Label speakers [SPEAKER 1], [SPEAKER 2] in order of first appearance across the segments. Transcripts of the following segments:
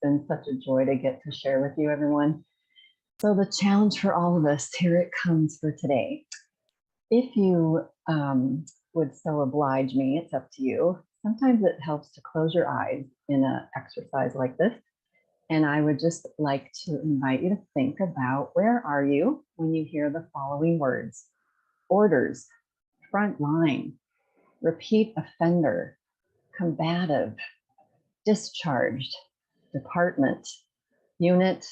[SPEAKER 1] been such a joy to get to share with you, everyone. So the challenge for all of us, here it comes for today. If you would so oblige me, it's up to you. Sometimes it helps to close your eyes in an exercise like this. And I would just like to invite you to think about, where are you when you hear the following words: orders, front line, repeat offender, combative, discharged, department, unit,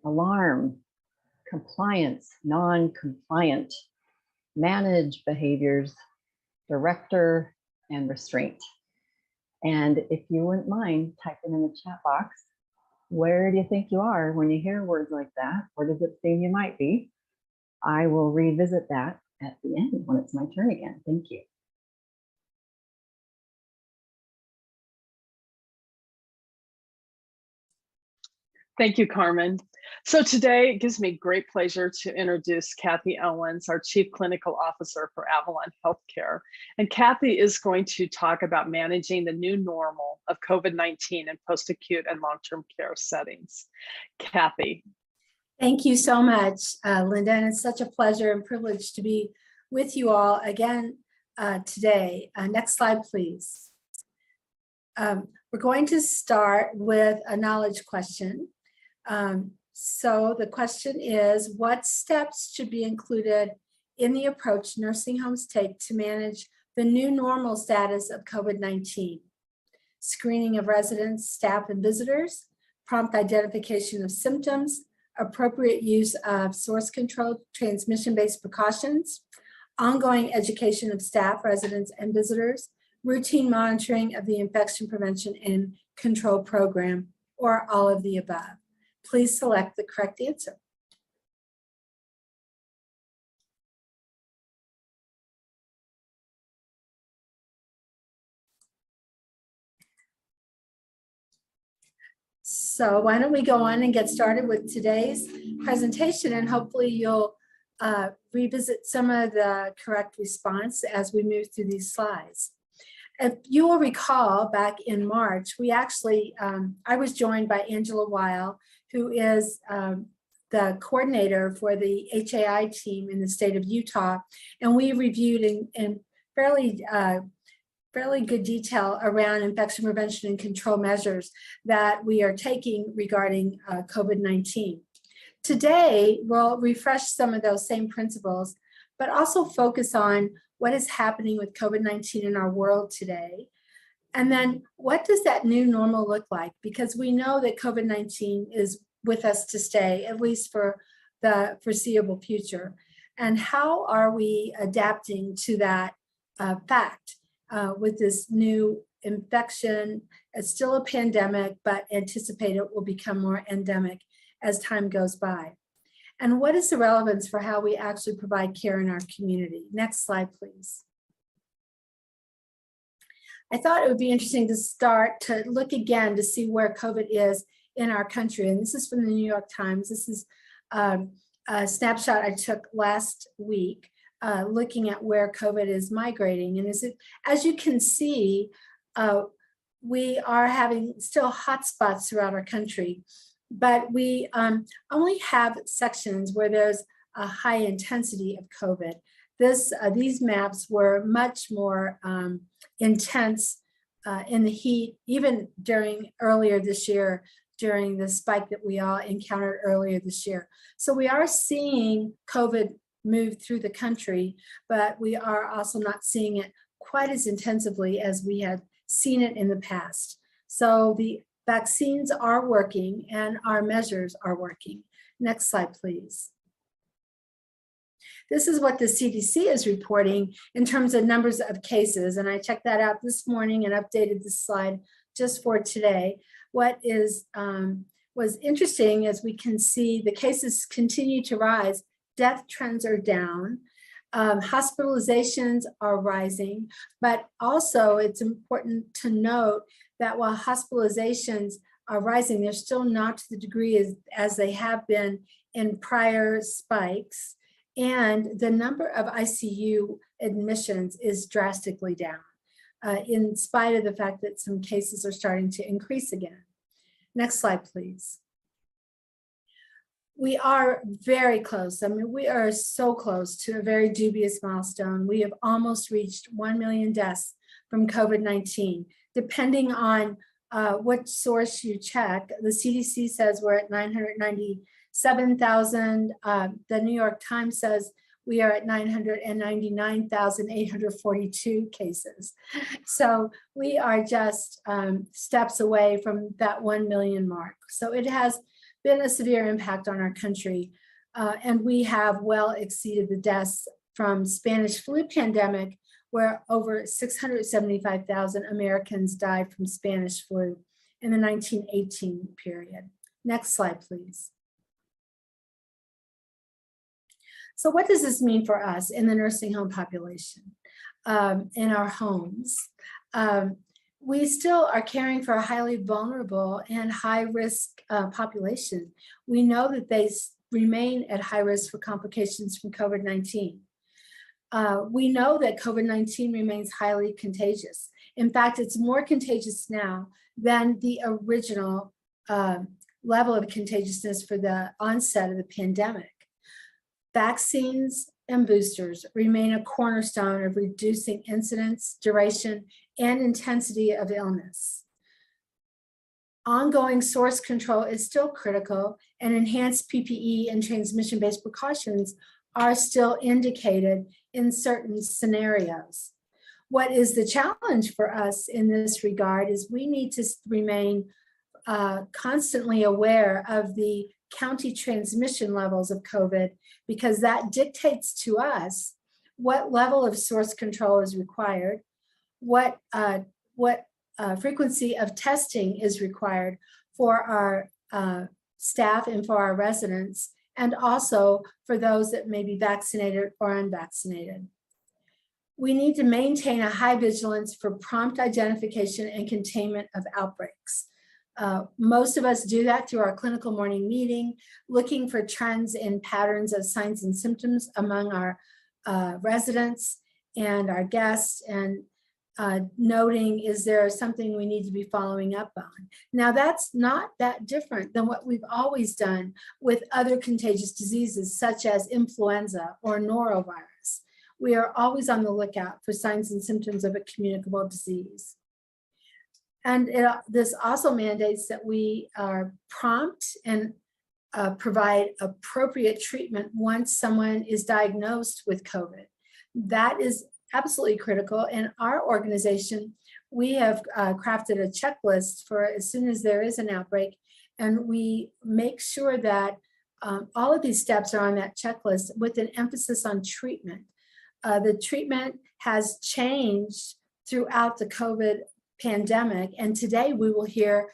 [SPEAKER 1] alarm, compliance, non-compliant, manage behaviors, director, and restraint. And if you wouldn't mind typing in the chat box, where do you think you are when you hear words like that? Where does it seem you might be? I will revisit that at the end when it's my turn again. Thank you.
[SPEAKER 2] Thank you, Carmen. So today it gives me great pleasure to introduce Kathy Owens, our Chief Clinical Officer for Avalon Healthcare. And Kathy is going to talk about managing the new normal of COVID-19 in post-acute and long-term care settings. Kathy.
[SPEAKER 3] Thank you so much, Linda. And it's such a pleasure and privilege to be with you all again today. Next slide, please. We're going to start with a knowledge question. So the question is, what steps should be included in the approach nursing homes take to manage the new normal status of COVID-19? Screening of residents, staff, and visitors, prompt identification of symptoms, appropriate use of source-controlled transmission-based precautions, ongoing education of staff, residents, and visitors, routine monitoring of the infection prevention and control program, or all of the above. Please select the correct answer. So why don't we go on and get started with today's presentation, and hopefully you'll revisit some of the correct response as we move through these slides. If you will recall, back in March, we actually, I was joined by Angela Weil, who is the coordinator for the HAI team in the state of Utah, and we reviewed in fairly good detail around infection prevention and control measures that we are taking regarding COVID-19. Today, we'll refresh some of those same principles, but also focus on what is happening with COVID-19 in our world today. And then what does that new normal look like? Because we know that COVID-19 is with us to stay, at least for the foreseeable future. And how are we adapting to that fact with this new infection? It's still a pandemic, but anticipate it will become more endemic as time goes by. And what is the relevance for how we actually provide care in our community? Next slide, please. I thought it would be interesting to start to look again to see where COVID is in our country. And this is from the New York Times. This is a snapshot I took last week, looking at where COVID is migrating. And as you can see, we are having still hotspots throughout our country. But we only have sections where there's a high intensity of COVID. These maps were much more intense in the heat, even earlier this year, during the spike that we all encountered earlier this year. So we are seeing COVID move through the country, but we are also not seeing it quite as intensively as we had seen it in the past. So the vaccines are working and our measures are working. Next slide, please. This is what the CDC is reporting in terms of numbers of cases. And I checked that out this morning and updated this slide just for today. What was interesting, as we can see, the cases continue to rise. Death trends are down. Hospitalizations are rising, but also it's important to note that while hospitalizations are rising, they're still not to the degree as they have been in prior spikes. And the number of ICU admissions is drastically down, in spite of the fact that some cases are starting to increase again. Next slide, please. We are very close. I mean, we are so close to a very dubious milestone. We have almost reached 1 million deaths from COVID-19. Depending on what source you check, the CDC says we're at 997,000. The New York Times says we are at 999,842 cases. So we are just steps away from that 1 million mark. So it has been a severe impact on our country. And we have well exceeded the deaths from Spanish flu pandemic, where over 675,000 Americans died from Spanish flu in the 1918 period. Next slide, please. So what does this mean for us in the nursing home population, in our homes? We still are caring for a highly vulnerable and high risk population. We know that they remain at high risk for complications from COVID-19. We know that COVID-19 remains highly contagious. In fact, it's more contagious now than the original level of contagiousness for the onset of the pandemic. Vaccines and boosters remain a cornerstone of reducing incidence, duration, and intensity of illness. Ongoing source control is still critical, and enhanced PPE and transmission-based precautions are still indicated in certain scenarios. What is the challenge for us in this regard is we need to remain constantly aware of the county transmission levels of COVID, because that dictates to us what level of source control is required, what frequency of testing is required for our staff and for our residents, and also for those that may be vaccinated or unvaccinated. We need to maintain a high vigilance for prompt identification and containment of outbreaks. Most of us do that through our clinical morning meeting, looking for trends and patterns of signs and symptoms among our residents and our guests, and noting, is there something we need to be following up on? Now, that's not that different than what we've always done with other contagious diseases, such as influenza or norovirus. We are always on the lookout for signs and symptoms of a communicable disease. And this also mandates that we are prompt and provide appropriate treatment once someone is diagnosed with COVID. That is absolutely critical. In our organization, we have crafted a checklist for as soon as there is an outbreak, and we make sure that all of these steps are on that checklist with an emphasis on treatment. The treatment has changed throughout the COVID pandemic, and today we will hear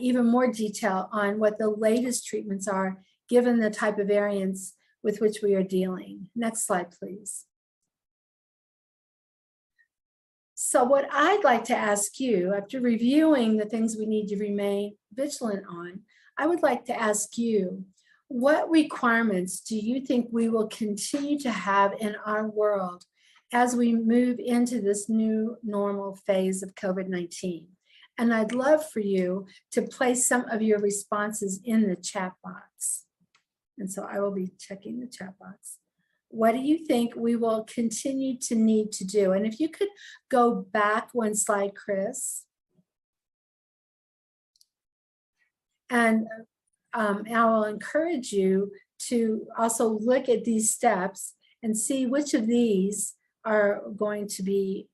[SPEAKER 3] even more detail on what the latest treatments are given the type of variants with which we are dealing. Next slide, please. So what I'd like to ask you, after reviewing the things we need to remain vigilant on, I would like to ask you, what requirements do you think we will continue to have in our world as we move into this new normal phase of COVID-19? And I'd love for you to place some of your responses in the chat box. And so I will be checking the chat box. What do you think we will continue to need to do? And if you could go back one slide, Chris. And I will encourage you to also look at these steps and see which of these are going to be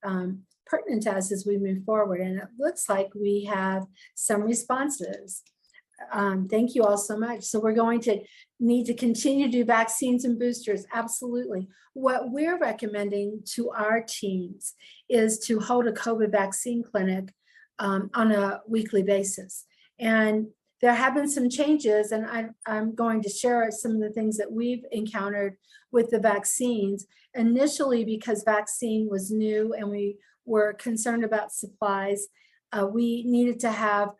[SPEAKER 3] pertinent to us as we move forward. And it looks like we have some responses. Thank you all so much. So we're going to need to continue to do vaccines and boosters, absolutely. What we're recommending to our teams is to hold a COVID vaccine clinic on a weekly basis. And there have been some changes, and I'm going to share some of the things that we've encountered with the vaccines. Initially, because vaccine was new and we were concerned about supplies, we needed to have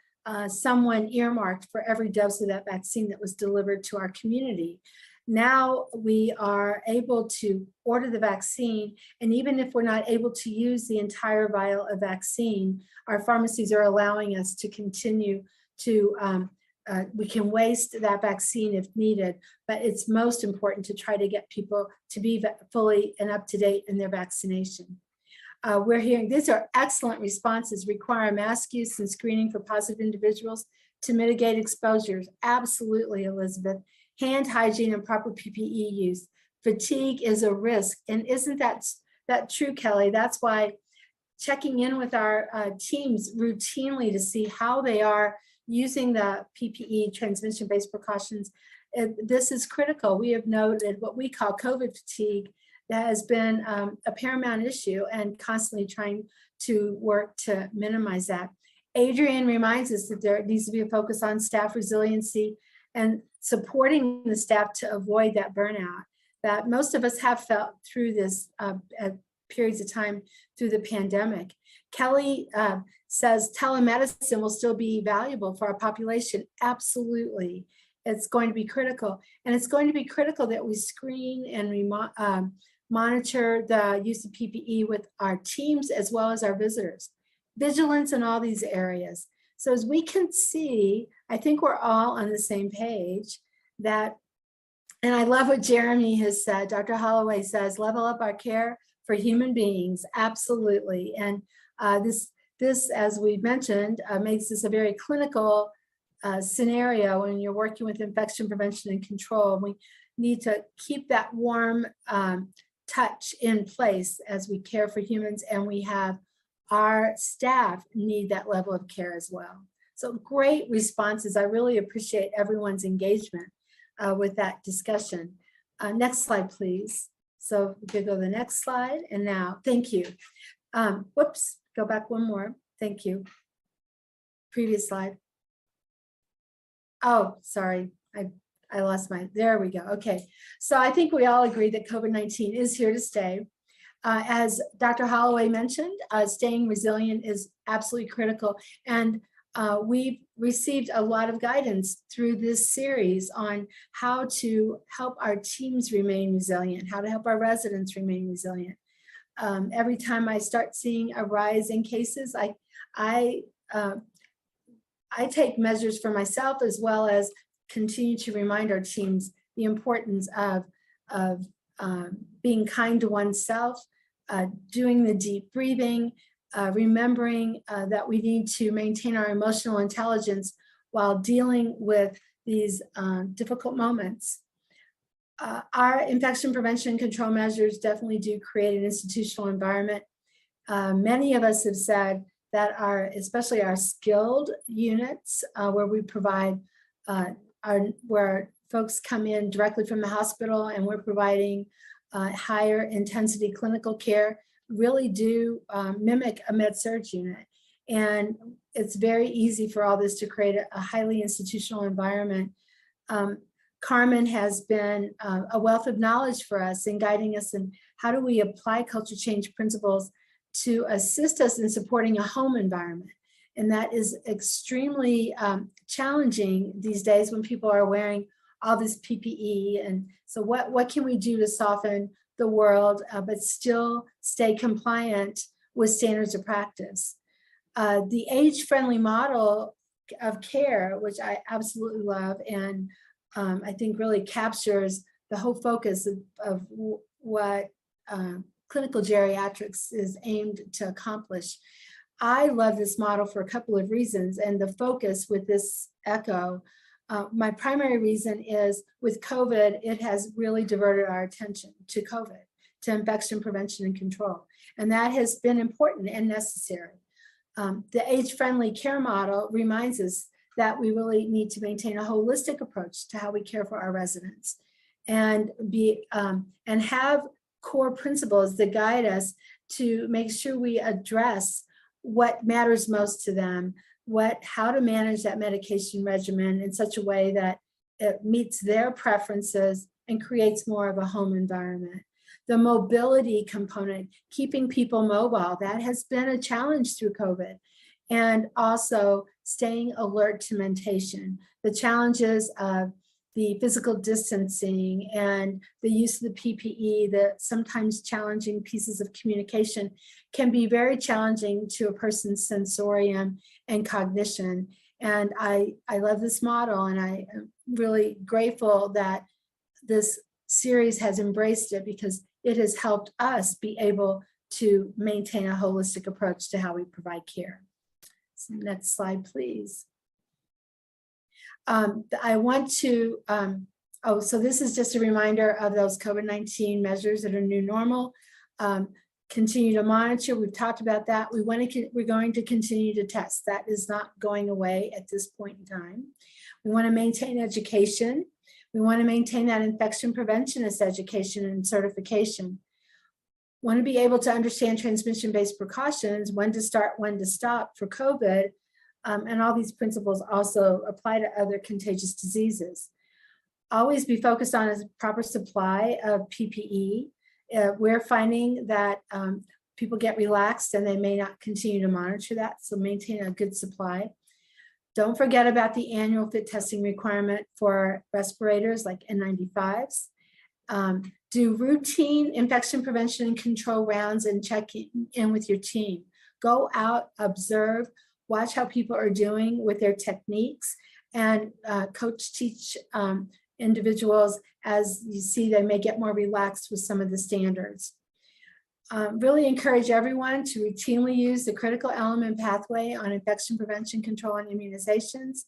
[SPEAKER 3] someone earmarked for every dose of that vaccine that was delivered to our community. Now we are able to order the vaccine, and even if we're not able to use the entire vial of vaccine, our pharmacies are allowing us to continue to, we can waste that vaccine if needed, but it's most important to try to get people to be fully and up to date in their vaccination. We're hearing these are excellent responses, require mask use and screening for positive individuals to mitigate exposures. Absolutely, Elizabeth. Hand hygiene and proper PPE use. Fatigue is a risk. And isn't that true, Kelly? That's why checking in with our teams routinely to see how they are using the PPE, transmission-based precautions, this is critical. We have noted what we call COVID fatigue that has been a paramount issue and constantly trying to work to minimize that. Adrian reminds us that there needs to be a focus on staff resiliency and supporting the staff to avoid that burnout that most of us have felt through this periods of time through the pandemic. Kelly says telemedicine will still be valuable for our population. Absolutely. It's going to be critical. And it's going to be critical that we screen and monitor the use of PPE with our teams as well as our visitors. Vigilance in all these areas. So as we can see, I think we're all on the same page that, and I love what Jeremy has said, Dr. Holloway says, level up our care for human beings, absolutely. And this, as we mentioned, makes this a very clinical scenario when you're working with infection prevention and control. We need to keep that warm touch in place as we care for humans, and we have our staff need that level of care as well. So great responses. I really appreciate everyone's engagement with that discussion. Next slide, please. So we could go to the next slide. And now, thank you. Whoops, go back one more. Thank you. Previous slide. Oh, sorry. I lost my, there we go. Okay. So I think we all agree that COVID-19 is here to stay. As Dr. Holloway mentioned, staying resilient is absolutely critical. And we've received a lot of guidance through this series on how to help our teams remain resilient, how to help our residents remain resilient. Every time I start seeing a rise in cases, I take measures for myself as well as continue to remind our teams the importance of being kind to oneself, doing the deep breathing, remembering that we need to maintain our emotional intelligence while dealing with these difficult moments. Our infection prevention and control measures definitely do create an institutional environment. Many of us have said that especially our skilled units, where we provide, where folks come in directly from the hospital and we're providing higher intensity clinical care, really do mimic a med-surg unit. And it's very easy for all this to create a highly institutional environment. Carmen has been a wealth of knowledge for us in guiding us in how do we apply culture change principles to assist us in supporting a home environment. And that is extremely challenging these days when people are wearing all this PPE. And so what can we do to soften the world, but still stay compliant with standards of practice? The age-friendly model of care, which I absolutely love, and I think really captures the whole focus of what clinical geriatrics is aimed to accomplish. I love this model for a couple of reasons, and the focus with this ECHO. My primary reason is with COVID, it has really diverted our attention to COVID, to infection prevention and control. And that has been important and necessary. The age-friendly care model reminds us that we really need to maintain a holistic approach to how we care for our residents and have core principles that guide us to make sure we address what matters most to them, how to manage that medication regimen in such a way that it meets their preferences and creates more of a home environment. The mobility component, keeping people mobile, that has been a challenge through COVID. And also staying alert to mentation. The challenges of the physical distancing and the use of the PPE, the sometimes challenging pieces of communication can be very challenging to a person's sensorium and cognition. And I love this model, and I am really grateful that this series has embraced it, because it has helped us be able to maintain a holistic approach to how we provide care. So next slide, please. I want to, so this is just a reminder of those COVID-19 measures that are new normal. Continue to monitor. We've talked about that. We're going to continue to test. That is not going away at this point in time. We want to maintain education. We want to maintain that infection preventionist education and certification. Want to be able to understand transmission-based precautions, when to start, when to stop for COVID. And all these principles also apply to other contagious diseases. Always be focused on a proper supply of PPE. We're finding that people get relaxed and they may not continue to monitor that, so maintain a good supply. Don't forget about the annual fit testing requirement for respirators like N95s. Do routine infection prevention and control rounds and check in with your team. Go out, observe, watch how people are doing with their techniques, and coach, teach individuals as you see they may get more relaxed with some of the standards. Really encourage everyone to routinely use the critical element pathway on infection prevention, control, and immunizations.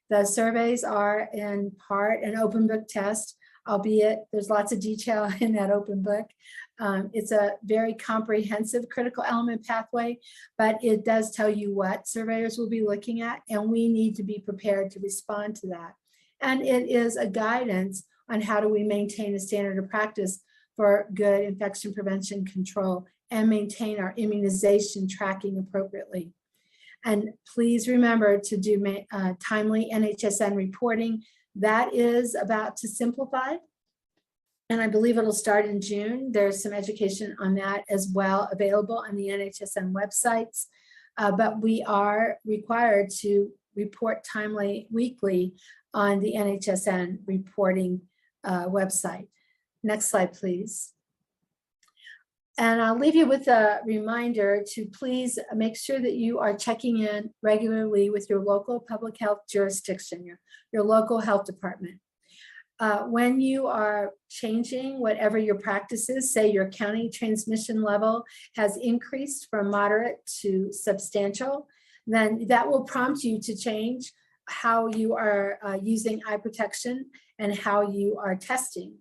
[SPEAKER 3] The surveys are in part an open book test, albeit there's lots of detail in that open book. It's a very comprehensive critical element pathway, but it does tell you what surveyors will be looking at, and we need to be prepared to respond to that. And it is a guidance on how do we maintain a standard of practice for good infection prevention control and maintain our immunization tracking appropriately. And please remember to do timely NHSN reporting. That is about to simplify, and I believe it'll start in June. There's some education on that as well available on the NHSN websites, but we are required to report timely weekly on the NHSN reporting website. Next slide, please. And I'll leave you with a reminder to please make sure that you are checking in regularly with your local public health jurisdiction, your local health department. When you are changing whatever your practice is, say your county transmission level has increased from moderate to substantial, then that will prompt you to change how you are using eye protection and how you are testing.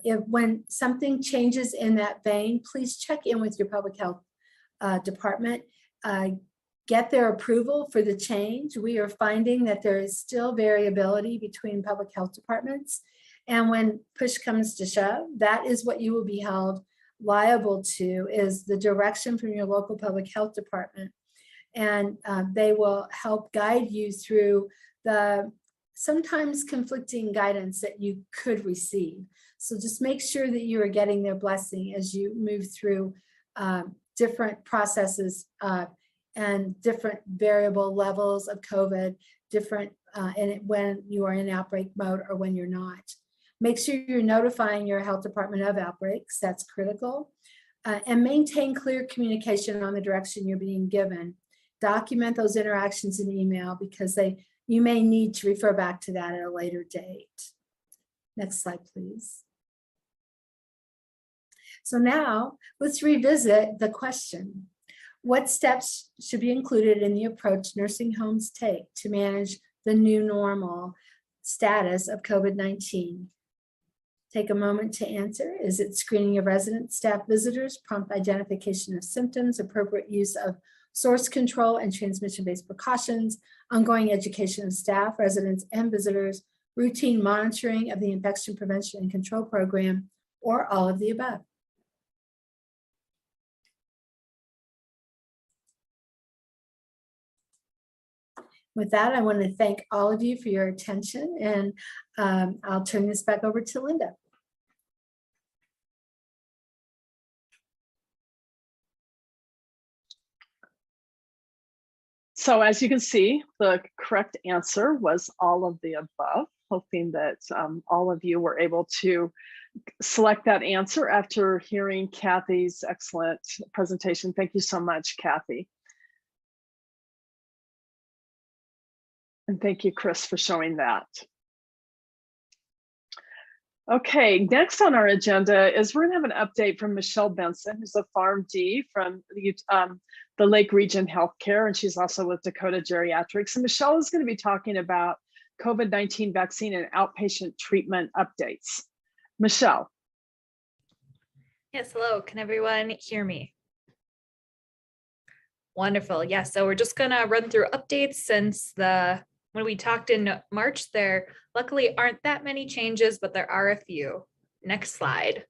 [SPEAKER 3] When something changes in that vein, please check in with your public health department. Get their approval for the change. We are finding that there is still variability between public health departments. And when push comes to shove, that is what you will be held liable to, is the direction from your local public health department. And they will help guide you through the sometimes conflicting guidance that you could receive. So just make sure that you are getting their blessing as you move through different processes and different variable levels of COVID, different when you are in outbreak mode or when you're not. Make sure you're notifying your health department of outbreaks. That's critical. And maintain clear communication on the direction you're being given. Document those interactions in email, because you may need to refer back to that at a later date. Next slide, please. So now let's revisit the question. What steps should be included in the approach nursing homes take to manage the new normal status of COVID-19? Take a moment to answer. Is it screening of residents, staff, visitors, prompt identification of symptoms, appropriate use of source control and transmission-based precautions, ongoing education of staff, residents, and visitors, routine monitoring of the infection prevention and control program, or all of the above? With that, I want to thank all of you for your attention, and I'll turn this back over to Linda.
[SPEAKER 2] So as you can see, the correct answer was all of the above, hoping that all of you were able to select that answer after hearing Kathy's excellent presentation. Thank you so much, Kathy. And thank you, Chris, for showing that. Okay, next on our agenda is we're gonna have an update from Michelle Benson, who's a PharmD from the Lake Region Healthcare, and she's also with Dakota Geriatrics. And Michelle is gonna be talking about COVID-19 vaccine and outpatient treatment updates. Michelle.
[SPEAKER 4] Yes, hello. Can everyone hear me? Wonderful. Yeah, so we're just gonna run through updates since when we talked in March, there luckily aren't that many changes, but there are a few. Next slide.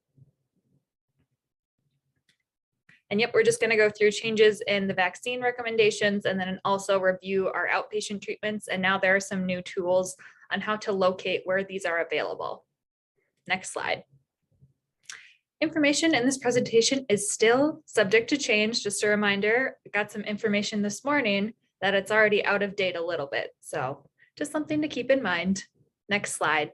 [SPEAKER 4] And yep, we're just gonna go through changes in the vaccine recommendations and then also review our outpatient treatments. And now there are some new tools on how to locate where these are available. Next slide. Information in this presentation is still subject to change. Just a reminder, I got some information this morning that it's already out of date a little bit. So just something to keep in mind. Next slide.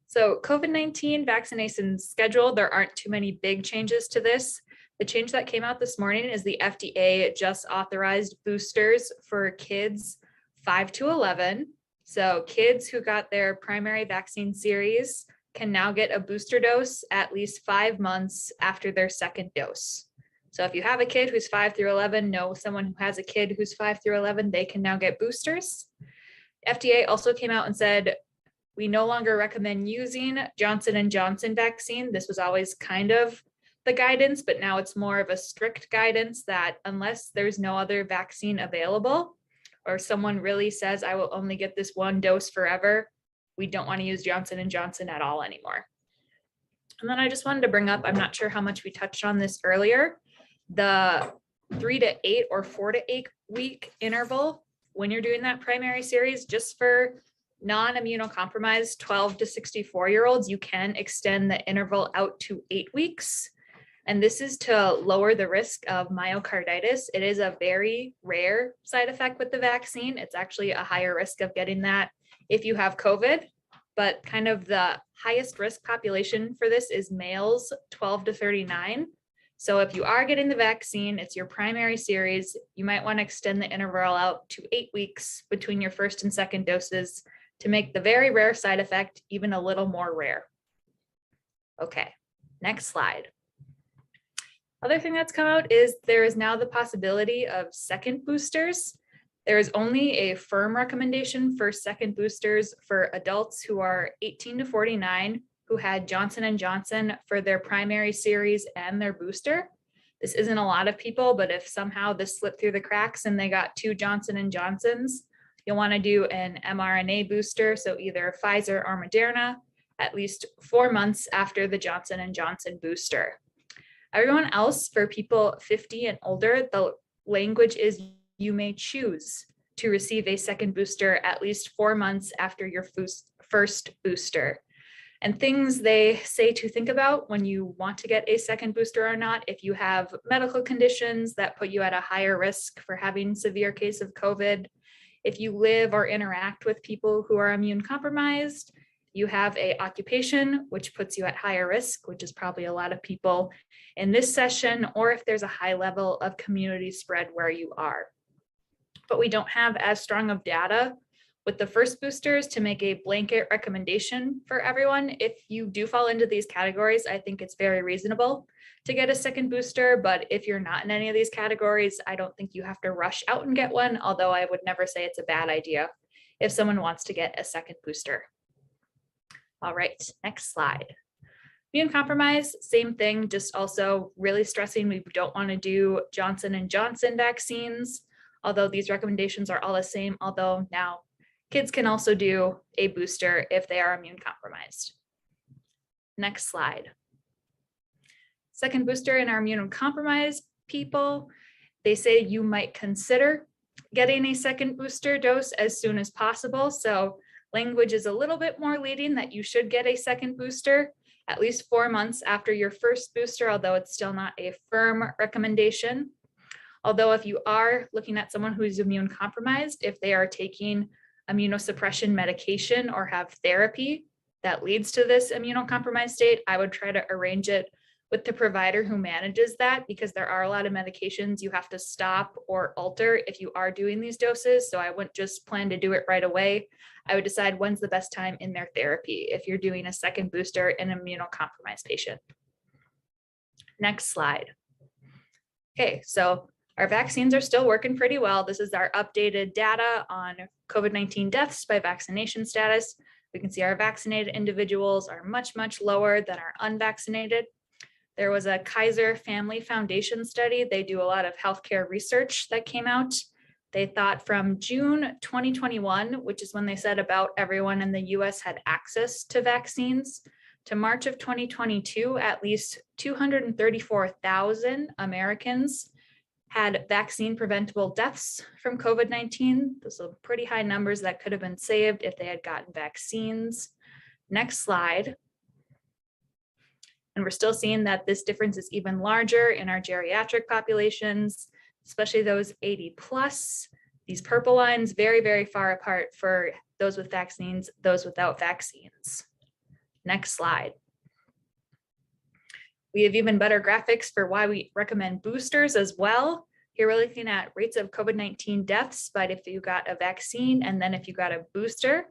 [SPEAKER 4] So COVID-19 vaccination schedule, there aren't too many big changes to this. The change that came out this morning is the FDA just authorized boosters for kids 5 to 11. So kids who got their primary vaccine series can now get a booster dose at least 5 months after their second dose. So if you have a kid who's 5 through 11, know someone who has a kid who's 5 through 11, they can now get boosters. FDA also came out and said, we no longer recommend using Johnson & Johnson vaccine. This was always kind of the guidance, but now it's more of a strict guidance that unless there's no other vaccine available, or someone really says, I will only get this one dose forever, we don't want to use Johnson & Johnson at all anymore. And then I just wanted to bring up, I'm not sure how much we touched on this earlier, the 3 to 8 or 4 to 8 week interval when you're doing that primary series, just for non-immunocompromised 12 to 64-year-olds, you can extend the interval out to 8 weeks. And this is to lower the risk of myocarditis. It is a very rare side effect with the vaccine. It's actually a higher risk of getting that if you have COVID, but kind of the highest risk population for this is males 12 to 39. So if you are getting the vaccine, it's your primary series, you might want to extend the interval out to 8 weeks between your first and second doses to make the very rare side effect even a little more rare. Okay, next slide. Other thing that's come out is there is now the possibility of second boosters. There is only a firm recommendation for second boosters for adults who are 18 to 49 who had Johnson & Johnson for their primary series and their booster. This isn't a lot of people, but if somehow this slipped through the cracks and they got 2 Johnson & Johnsons, you'll want to do an mRNA booster, so either Pfizer or Moderna, at least 4 months after the Johnson & Johnson booster. Everyone else, for people 50 and older, the language is you may choose to receive a second booster at least 4 months after your first booster. And things they say to think about when you want to get a second booster or not, if you have medical conditions that put you at a higher risk for having severe case of COVID, if you live or interact with people who are immune compromised, you have an occupation which puts you at higher risk, which is probably a lot of people in this session, or if there's a high level of community spread where you are. But we don't have as strong of data with the first boosters to make a blanket recommendation for everyone. If you do fall into these categories, I think it's very reasonable to get a second booster, but if you're not in any of these categories, I don't think you have to rush out and get one, although I would never say it's a bad idea if someone wants to get a second booster. All right, next slide. Immune compromise, same thing, just also really stressing we don't want to do Johnson & Johnson vaccines, although these recommendations are all the same, although now kids can also do a booster if they are immune compromised. Next slide. Second booster in our immunocompromised people, they say you might consider getting a second booster dose as soon as possible. So language is a little bit more leading that you should get a second booster at least 4 months after your first booster, although it's still not a firm recommendation. Although if you are looking at someone who is immune compromised, if they are taking immunosuppression medication or have therapy that leads to this immunocompromised state, I would try to arrange it with the provider who manages that, because there are a lot of medications you have to stop or alter if you are doing these doses. So I wouldn't just plan to do it right away. I would decide when's the best time in their therapy if you're doing a second booster in an immunocompromised patient. Next slide. Okay, so our vaccines are still working pretty well. This is our updated data on COVID-19 deaths by vaccination status. We can see our vaccinated individuals are much, much lower than our unvaccinated. There was a Kaiser Family Foundation study. They do a lot of healthcare research that came out. They thought from June 2021, which is when they said about everyone in the US had access to vaccines, to March of 2022, at least 234,000 Americans had vaccine preventable deaths from COVID-19. Those are pretty high numbers that could have been saved if they had gotten vaccines. Next slide. And we're still seeing that this difference is even larger in our geriatric populations, especially those 80 plus. These purple lines very, very far apart for those with vaccines, those without vaccines. Next slide. We have even better graphics for why we recommend boosters as well. Here we're looking at rates of COVID-19 deaths, but if you got a vaccine and then if you got a booster,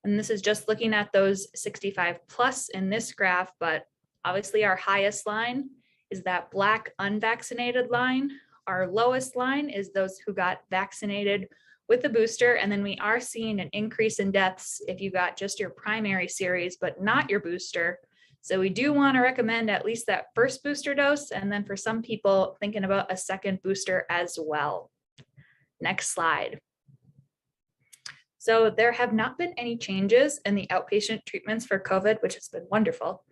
[SPEAKER 4] and this is just looking at those 65 plus in this graph, but obviously our highest line is that black unvaccinated line. Our lowest line is those who got vaccinated with the booster. And then we are seeing an increase in deaths if you got just your primary series, but not your booster. So we do want to recommend at least that first booster dose. And then for some people thinking about a second booster as well. Next slide. So there have not been any changes in the outpatient treatments for COVID, which has been wonderful.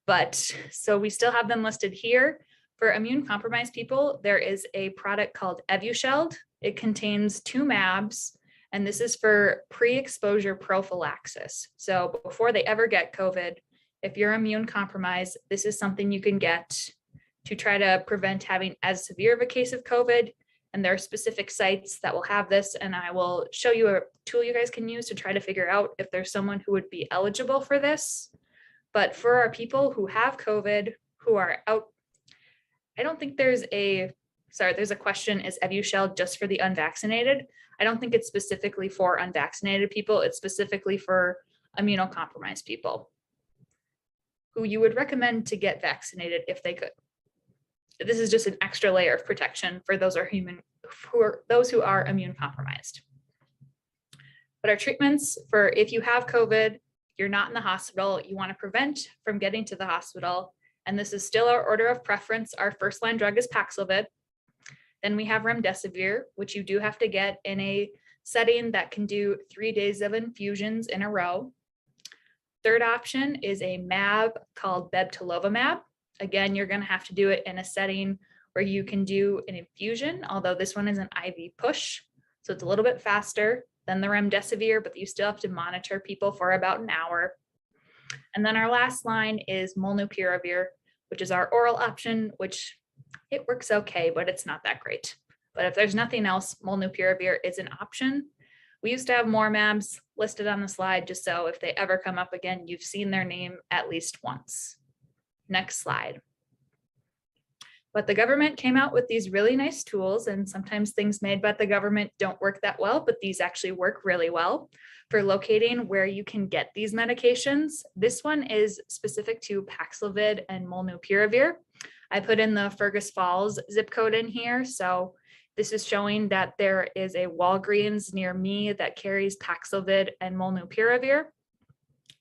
[SPEAKER 4] But so we still have them listed here. For immune compromised people, there is a product called Evusheld. It contains 2 mAbs, and this is for pre-exposure prophylaxis. So before they ever get COVID, if you're immune compromised, this is something you can get to try to prevent having as severe of a case of COVID. And there are specific sites that will have this, and I will show you a tool you guys can use to try to figure out if there's someone who would be eligible for this. But for our people who have COVID, who are out, I don't think there's a question, is Evusheld just for the unvaccinated? I don't think it's specifically for unvaccinated people. It's specifically for immunocompromised people who you would recommend to get vaccinated if they could. This is just an extra layer of protection for those who are immune compromised. But our treatments for if you have COVID, you're not in the hospital, you want to prevent from getting to the hospital, and this is still our order of preference. Our first line drug is Paxlovid. Then we have remdesivir, which you do have to get in a setting that can do 3 days of infusions in a row. Third option is a mAb called bebtelovimab. Again, you're going to have to do it in a setting where you can do an infusion, although this one is an IV push, so it's a little bit faster than the remdesivir, but you still have to monitor people for about an hour. And then our last line is molnupiravir, which is our oral option, which it works okay, but it's not that great. But if there's nothing else, molnupiravir is an option. We used to have more mAbs listed on the slide, just so if they ever come up again, you've seen their name at least once. Next slide. But the government came out with these really nice tools, and sometimes things made by the government don't work that well, but these actually work really well for locating where you can get these medications. This one is specific to Paxlovid and molnupiravir. I put in the Fergus Falls zip code in here. So this is showing that there is a Walgreens near me that carries Paxlovid and molnupiravir.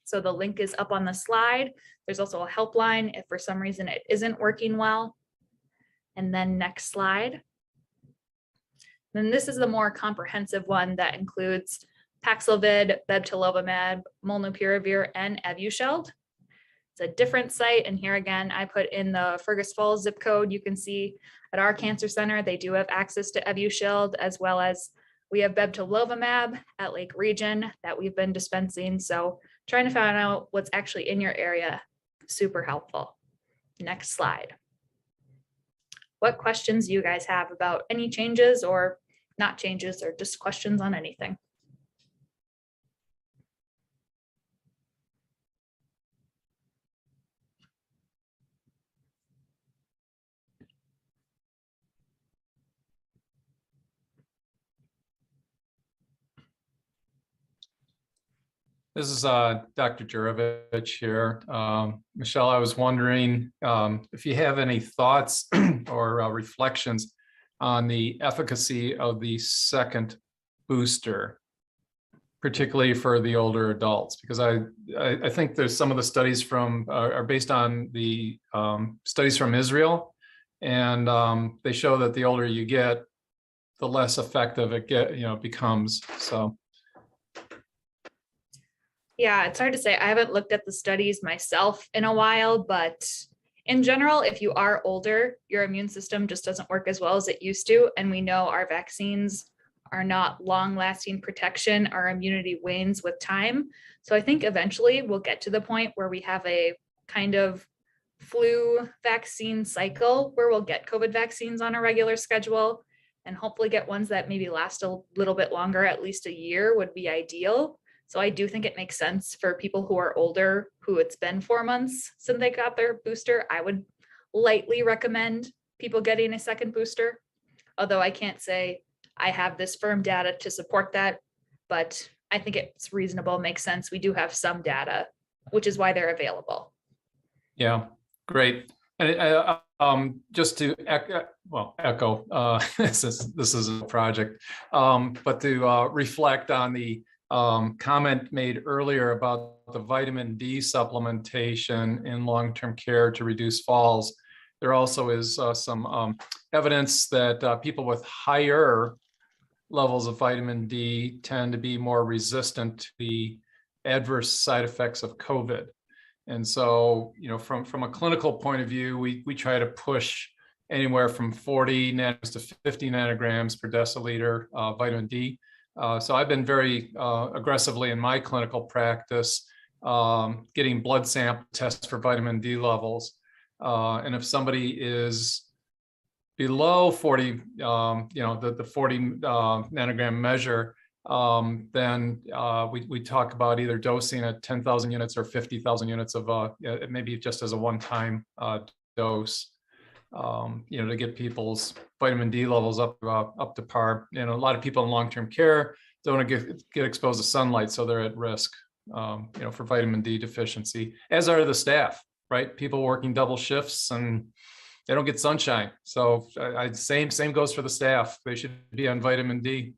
[SPEAKER 4] So the link is up on the slide. There's also a helpline if for some reason it isn't working well. And then next slide. Then this is the more comprehensive one that includes Paxlovid, bebtelovimab, molnupiravir, and Evusheld. It's a different site. And here again, I put in the Fergus Falls zip code. You can see at our cancer center, they do have access to Evusheld, as well as we have bebtelovimab at Lake Region that we've been dispensing. So trying to find out what's actually in your area, super helpful. Next slide. What questions do you guys have about any changes or not changes, or just questions on anything?
[SPEAKER 5] This is Dr. Jurovich here. Michelle, I was wondering if you have any thoughts or reflections on the efficacy of the second booster, particularly for the older adults, because I think there's some of the studies from are based on the studies from Israel, and they show that the older you get, the less effective it becomes. So.
[SPEAKER 4] Yeah, it's hard to say. I haven't looked at the studies myself in a while, but in general, if you are older, your immune system just doesn't work as well as it used to. And we know our vaccines are not long-lasting protection. Our immunity wanes with time. So I think eventually we'll get to the point where we have a kind of flu vaccine cycle where we'll get COVID vaccines on a regular schedule and hopefully get ones that maybe last a little bit longer, at least a year would be ideal. So I do think it makes sense for people who are older, who it's been 4 months since they got their booster. I would lightly recommend people getting a second booster, although I can't say I have this firm data to support that, but I think it's reasonable, makes sense. We do have some data, which is why they're available.
[SPEAKER 5] Yeah, great. And just to echo, this is a project, but to reflect on the comment made earlier about the vitamin D supplementation in long-term care to reduce falls. There also is some evidence that people with higher levels of vitamin D tend to be more resistant to the adverse side effects of COVID. And so, from a clinical point of view, we try to push anywhere from 40 nanograms to 50 nanograms per deciliter vitamin D. So I've been very aggressively in my clinical practice, getting blood sample tests for vitamin D levels. And if somebody is below 40, the 40 nanogram measure, then we talk about either dosing at 10,000 units or 50,000 units of maybe just as a one-time dose. To get people's vitamin D levels up to par. A lot of people in long-term care don't want to get exposed to sunlight, so they're at risk, for vitamin D deficiency, as are the staff, right? People working double shifts and they don't get sunshine. So same goes for the staff. They should be on vitamin D.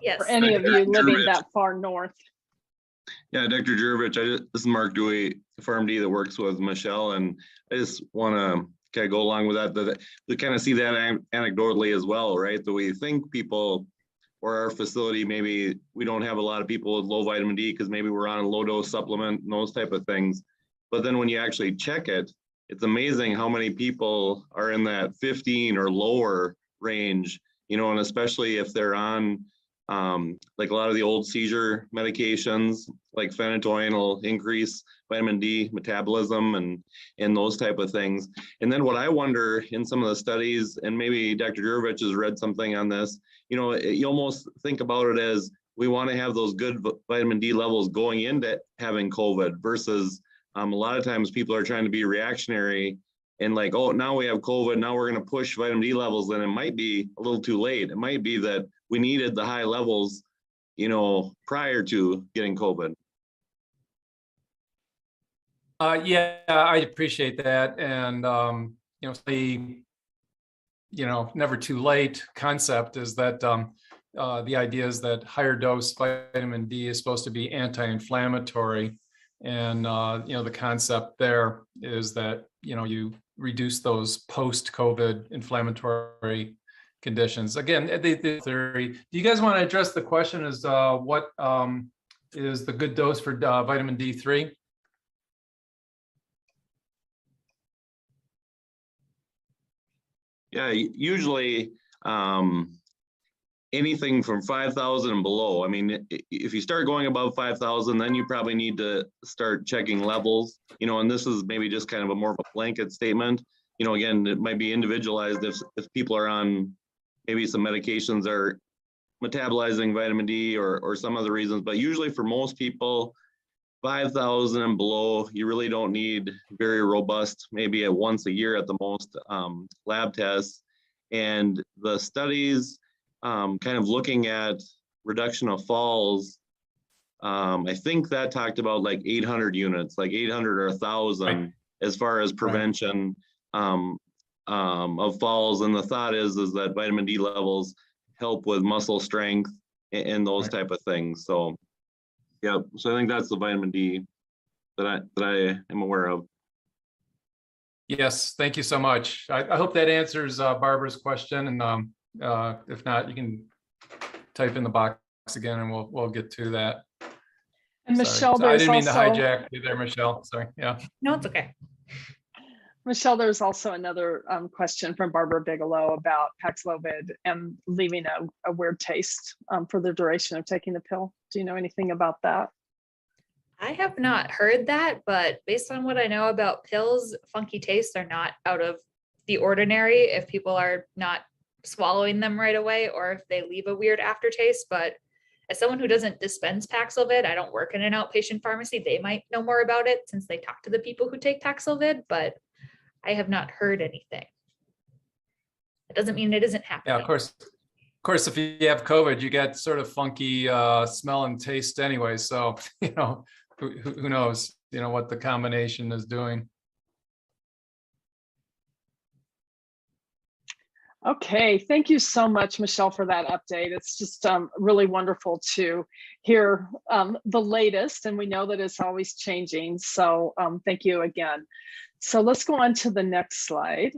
[SPEAKER 4] Yes.
[SPEAKER 2] For any of you living that far north.
[SPEAKER 6] Yeah, Dr. Jurovich, this is Mark Dewey, PharmD that works with Michelle, and I just want to kind of go along with that we kind of see that anecdotally as well, right? That we think people or our facility, maybe we don't have a lot of people with low vitamin D because maybe we're on a low dose supplement and those type of things. But then when you actually check it, it's amazing how many people are in that 15 or lower range, and especially if they're on like a lot of the old seizure medications like phenytoin will increase vitamin D metabolism and those type of things. And then what I wonder in some of the studies, and maybe Dr. Jurovich has read something on this, you almost think about it as we want to have those good vitamin D levels going into having COVID versus a lot of times people are trying to be reactionary and like, oh, now we have COVID, now we're going to push vitamin D levels, and it might be a little too late. It might be that we needed the high levels, prior to getting COVID.
[SPEAKER 5] Yeah, I appreciate that. And, the, never too late concept is that the idea is that higher dose vitamin D is supposed to be anti-inflammatory. And, the concept there is that, you reduce those post-COVID inflammatory conditions. Again, the theory. Do you guys want to address the question as what is the good dose for vitamin D3?
[SPEAKER 6] Yeah, usually anything from 5,000 and below. I mean, if you start going above 5,000, then you probably need to start checking levels, and this is maybe just kind of a more of a blanket statement. Again, it might be individualized if people are on maybe some medications are metabolizing vitamin D or some other reasons, but usually for most people, 5,000 and below, you really don't need very robust, maybe at once a year at the most, lab tests. And the studies kind of looking at reduction of falls I think that talked about like 800 units, like 800 or 1,000 as far as prevention of falls. And the thought is that vitamin D levels help with muscle strength and those type of things. So, yeah, so I think that's the vitamin D that I am aware of.
[SPEAKER 5] Yes, thank you so much. I hope that answers Barbara's question. And if not, you can type in the box again and we'll get to that.
[SPEAKER 2] And
[SPEAKER 5] Sorry.
[SPEAKER 2] Michelle,
[SPEAKER 5] So I
[SPEAKER 2] there's
[SPEAKER 5] didn't mean to
[SPEAKER 2] also,
[SPEAKER 5] hijack you there, Michelle. Sorry. Yeah.
[SPEAKER 4] No, it's okay.
[SPEAKER 2] Michelle, there's also another question from Barbara Bigelow about Paxlovid and leaving a weird taste for the duration of taking the pill. Do you know anything about that?
[SPEAKER 4] I have not heard that, but based on what I know about pills, funky tastes are not out of the ordinary if people are not swallowing them right away or if they leave a weird aftertaste. But as someone who doesn't dispense Paxlovid, I don't work in an outpatient pharmacy. They might know more about it since they talk to the people who take Paxlovid, but I have not heard anything. It doesn't mean it isn't happening.
[SPEAKER 5] Yeah, of course, if you have COVID, you get sort of funky smell and taste anyway. So, who knows, what the combination is doing.
[SPEAKER 2] Okay, thank you so much, Michelle, for that update. It's just really wonderful to hear the latest, and we know that it's always changing. So thank you again. So let's go on to the next slide.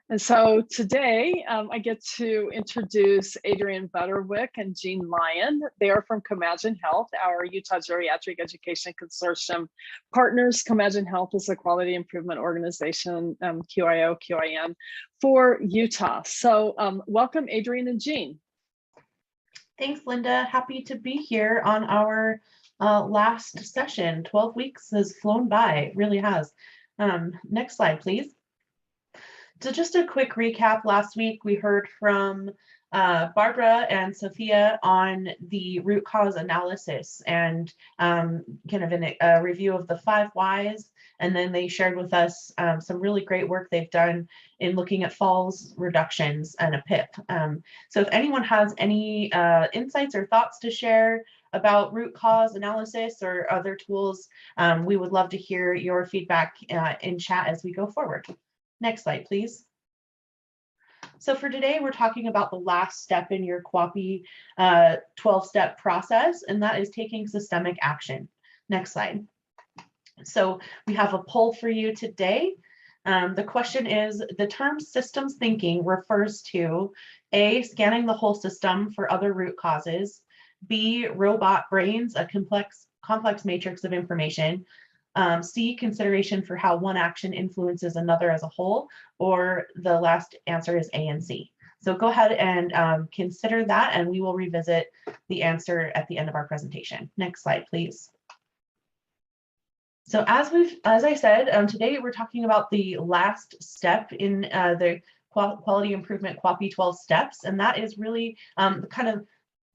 [SPEAKER 2] And so today I get to introduce Adrienne Butterwick and Jean Lyon. They are from Comagine Health, our Utah Geriatric Education Consortium partners. Comagine Health is a quality improvement organization, QIO, QIN, for Utah. So welcome, Adrienne and Jean.
[SPEAKER 7] Thanks, Linda. Happy to be here on our last session. 12 weeks has flown by, it really has. Next slide, please. So just a quick recap. Last week, we heard from Barbara and Sophia on the root cause analysis and kind of a review of the 5 whys. And then they shared with us some really great work they've done in looking at falls reductions and a PIP. So if anyone has any insights or thoughts to share about root cause analysis or other tools, we would love to hear your feedback in chat as we go forward. Next slide, please. So for today, we're talking about the last step in your QAPI 12-step process, and that is taking systemic action. Next slide. So we have a poll for you today. The question is, the term systems thinking refers to A, scanning the whole system for other root causes, B, robot brains, a complex matrix of information, C, consideration for how one action influences another as a whole, or the last answer is A and C. So go ahead and consider that, and we will revisit the answer at the end of our presentation. Next slide, please. So as I said, today we're talking about the last step in the quality improvement QAPI 12 steps, and that is really kind of